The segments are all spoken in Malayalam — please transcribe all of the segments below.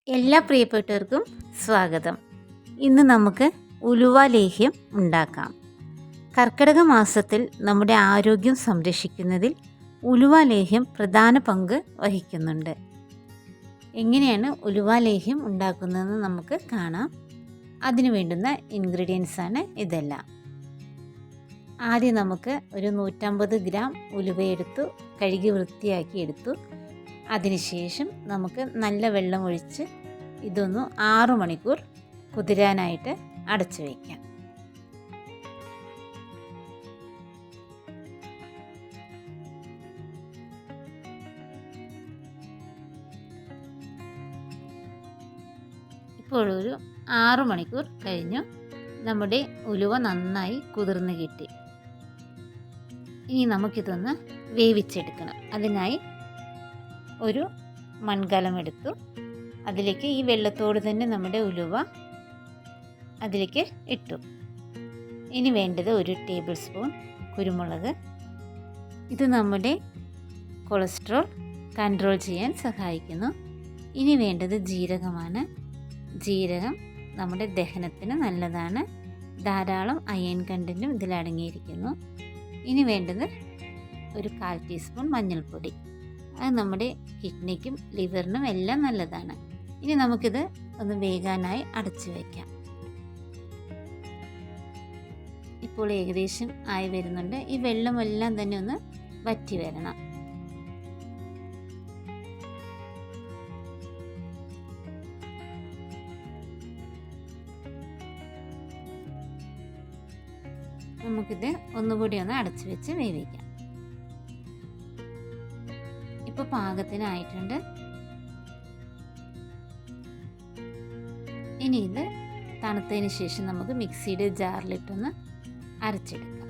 എല്ലാ പ്രിയപ്പെട്ടവർക്കും സ്വാഗതം. ഇന്ന് നമുക്ക് ഉലുവ ലേഹ്യം ഉണ്ടാക്കാം. കർക്കിടക മാസത്തിൽ നമ്മുടെ ആരോഗ്യം സംരക്ഷിക്കുന്നതിൽ ഉലുവ ലേഹ്യം പ്രധാന പങ്ക് വഹിക്കുന്നുണ്ട്. എങ്ങനെയാണ് ഉലുവ ലേഹ്യം ഉണ്ടാക്കുന്നതെന്ന് നമുക്ക് കാണാം. അതിനു വേണ്ടുന്ന ഇൻഗ്രീഡിയൻസ് ആണ് ഇതെല്ലാം. ആദ്യം നമുക്ക് ഒരു 150 ഗ്രാം ഉലുവ എടുത്തു, കഴുകി വൃത്തിയാക്കി എടുത്തു. അതിനുശേഷം നമുക്ക് നല്ല വെള്ളം ഒഴിച്ച് ഇതൊന്ന് 6 മണിക്കൂർ കുതിരാനായിട്ട് അടച്ചു വയ്ക്കാം. ഇപ്പോൾ ഒരു 6 മണിക്കൂർ കഴിഞ്ഞു. നമ്മുടെ ഉലുവ നന്നായി കുതിർന്ന് കിട്ടി. ഇനി നമുക്കിതൊന്ന് വേവിച്ചെടുക്കണം. അതിനായി ഒരു മൺകലം എടുത്തു. അതിലേക്ക് ഈ വെള്ളത്തോട് തന്നെ നമ്മുടെ ഉലുവ അതിലേക്ക് ഇട്ടു. ഇനി വേണ്ടത് 1 ടേബിൾ സ്പൂൺ കുരുമുളക്. ഇത് നമ്മുടെ കൊളസ്ട്രോൾ കൺട്രോൾ ചെയ്യാൻ സഹായിക്കുന്നു. ഇനി വേണ്ടത് ജീരകമാണ്. ജീരകം നമ്മുടെ ദഹനത്തിന് നല്ലതാണ്. ധാരാളം അയൺ കണ്ടൻറ്റും ഇതിൽ അടങ്ങിയിരിക്കുന്നു. ഇനി വേണ്ടത് ഒരു 1/4 ടീസ്പൂൺ മഞ്ഞൾപ്പൊടി. അത് നമ്മുടെ കിഡ്നിക്കും ലിവറിനും എല്ലാം നല്ലതാണ്. ഇനി നമുക്കിത് ഒന്ന് വേകാനായി അടച്ചു വയ്ക്കാം. ഇപ്പോൾ ഏകദേശം ആയി വരുന്നുണ്ട്. ഈ വെള്ളമെല്ലാം തന്നെ ഒന്ന് വറ്റി വരണം. നമുക്കിത് ഒന്നുകൂടി ഒന്ന് അടച്ചു വെച്ച് വേവിക്കാം. ഇപ്പോൾ പാകത്തിനായിട്ടുണ്ട്. ഇനി ഇത് തണുത്തതിന് ശേഷം നമുക്ക് മിക്സിയുടെ ജാറിലിട്ടൊന്ന് അരച്ചെടുക്കാം.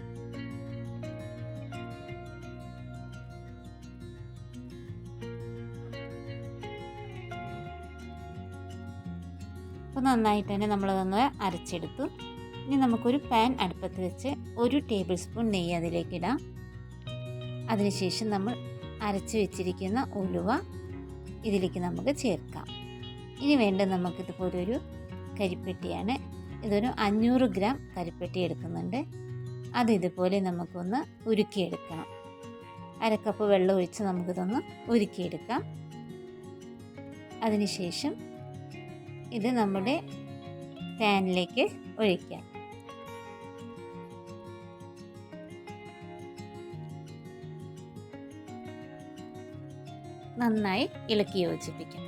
അപ്പോൾ നന്നായിട്ട് തന്നെ നമ്മളതൊന്ന് അരച്ചെടുത്തു. ഇനി നമുക്കൊരു പാൻ അടുപ്പത്ത് വെച്ച് 1 ടേബിൾ സ്പൂൺ നെയ്യ് അതിലേക്ക് ഇടാം. അതിനുശേഷം നമ്മൾ അരച്ച് വെച്ചിരിക്കുന്ന ഉലുവ ഇതിലേക്ക് നമുക്ക് ചേർക്കാം. ഇനി വേണ്ടത് നമുക്കിതുപോലെ ഒരു കരിപ്പെട്ടിയാണ്. ഇതൊരു 500 ഗ്രാം കരിപ്പെട്ടി എടുക്കുന്നുണ്ട്. അത് ഇതുപോലെ നമുക്കൊന്ന് ഉരുക്കിയെടുക്കണം. 1/2 കപ്പ് വെള്ളം ഒഴിച്ച് നമുക്കിതൊന്ന് ഉരുക്കിയെടുക്കാം. അതിനുശേഷം ഇത് നമ്മുടെ പാനിലേക്ക് ഒഴിക്കാം. നന്നായി ഇളക്കി യോജിപ്പിക്കാം.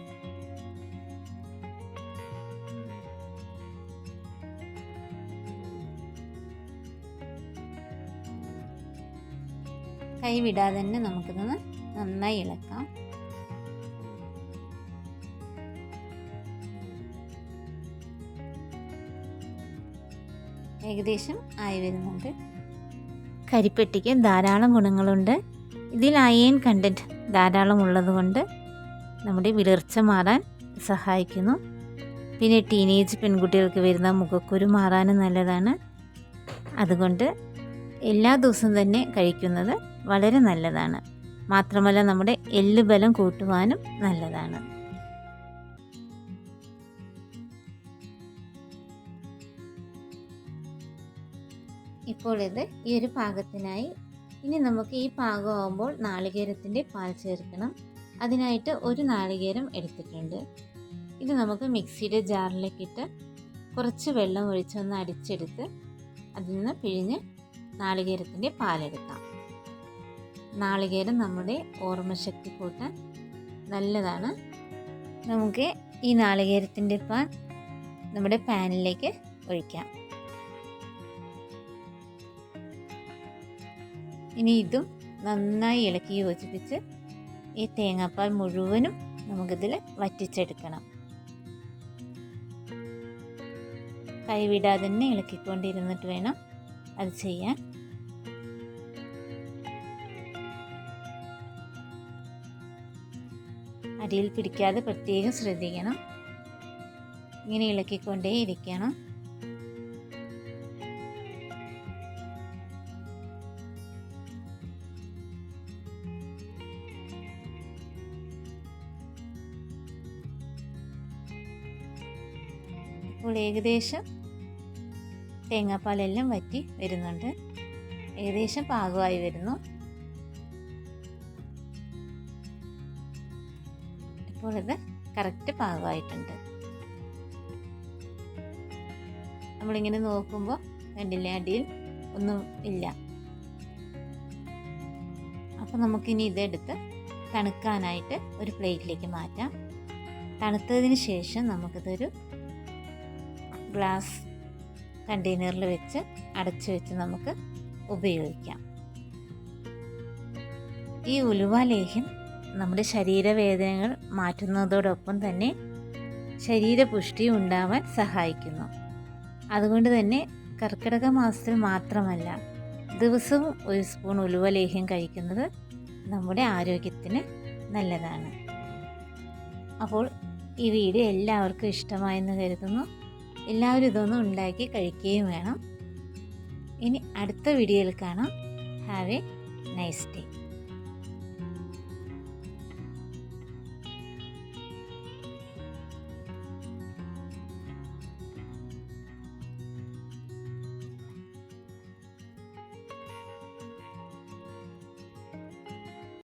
കൈ വിടാതെ തന്നെ നമുക്കിതൊന്ന് നന്നായി ഇളക്കാം. ഏകദേശം ആയി വരുന്നുണ്ട്. കരിപ്പെട്ടിക്ക് ധാരാളം ഗുണങ്ങളുണ്ട്. ഇതിൽ അയൺ കണ്ടൻറ്റ് ധാരാളം ഉള്ളതുകൊണ്ട് നമ്മുടെ വിളർച്ച മാറാൻ സഹായിക്കുന്നു. പിന്നെ ടീനേജ് പെൺകുട്ടികൾക്ക് വരുന്ന മുഖക്കുരു മാറാനും നല്ലതാണ്. അതുകൊണ്ട് എല്ലാ ദിവസവും തന്നെ കഴിക്കുന്നത് വളരെ നല്ലതാണ്. മാത്രമല്ല നമ്മുടെ എല്ല് ബലം കൂട്ടുവാനും നല്ലതാണ്. ഇപ്പോൾ ഇത് ഈ ഒരു പാകത്തിനായി. ഇനി നമുക്ക് ഈ പാകമാകുമ്പോൾ നാളികേരത്തിൻ്റെ പാൽ ചേർക്കണം. അതിനായിട്ട് 1 നാളികേരം എടുത്തിട്ടുണ്ട്. ഇത് നമുക്ക് മിക്സിയുടെ ജാറിലേക്കിട്ട് കുറച്ച് വെള്ളം ഒഴിച്ചൊന്ന് അടിച്ചെടുത്ത് അതിൽ നിന്ന് പിഴിഞ്ഞ് നാളികേരത്തിൻ്റെ പാലെടുക്കാം. നാളികേരം നമ്മുടെ ഓർമ്മശക്തി കൂട്ടാൻ നല്ലതാണ്. നമുക്ക് ഈ നാളികേരത്തിൻ്റെ പാൽ നമ്മുടെ പാനിലേക്ക് ഒഴിക്കാം. ഇനി ഇതും നന്നായി ഇളക്കി യോജിപ്പിച്ച് ഈ തേങ്ങാപ്പാൽ മുഴുവനും നമുക്കിതിൽ വറ്റിച്ചെടുക്കണം. കൈവിടാതെ തന്നെ ഇളക്കിക്കൊണ്ടിരുന്നിട്ട് വേണം അത് ചെയ്യാൻ. അടിയിൽ പിടിക്കാതെ പ്രത്യേകം ശ്രദ്ധിക്കണം. ഇങ്ങനെ ഇളക്കിക്കൊണ്ടേ ഇരിക്കണം. ഇപ്പോൾ ഏകദേശം തേങ്ങാപ്പാലെല്ലാം വറ്റി വരുന്നുണ്ട്. ഏകദേശം പാകമായി വരുന്നു. ഇപ്പോൾ ഇത് കറക്റ്റ് പാകമായിട്ടുണ്ട്. നമ്മളിങ്ങനെ നോക്കുമ്പോൾ കണ്ടില്ലേ, അടിയിൽ ഒന്നും ഇല്ല. അപ്പോൾ നമുക്കിനി ഇതെടുത്ത് തണുക്കാനായിട്ട് ഒരു പ്ലേറ്റിലേക്ക് മാറ്റാം. തണുത്തതിന് ശേഷം നമുക്കിതൊരു ഗ്ലാസ് കണ്ടെയ്നറിൽ വെച്ച് അടച്ചു വെച്ച് നമുക്ക് ഉപയോഗിക്കാം. ഈ ഉലുവ ലേഹ്യം നമ്മുടെ ശരീരവേദനകൾ മാറ്റുന്നതോടൊപ്പം തന്നെ ശരീരപുഷ്ടി ഉണ്ടാവാൻ സഹായിക്കുന്നു. അതുകൊണ്ട് തന്നെ കർക്കിടക മാസത്തിൽ മാത്രമല്ല, ദിവസവും ഒരു സ്പൂൺ ഉലുവ ലേഹ്യം കഴിക്കുന്നത് നമ്മുടെ ആരോഗ്യത്തിന് നല്ലതാണ്. അപ്പോൾ ഈ വീഡിയോ എല്ലാവർക്കും ഇഷ്ടമായെന്ന് കരുതുന്നു. എല്ലാവരും ഇതൊന്നും ഉണ്ടാക്കി കഴിക്കുകയും വേണം. ഇനി അടുത്ത വീഡിയോയിൽ കാണാം. Have A nice day.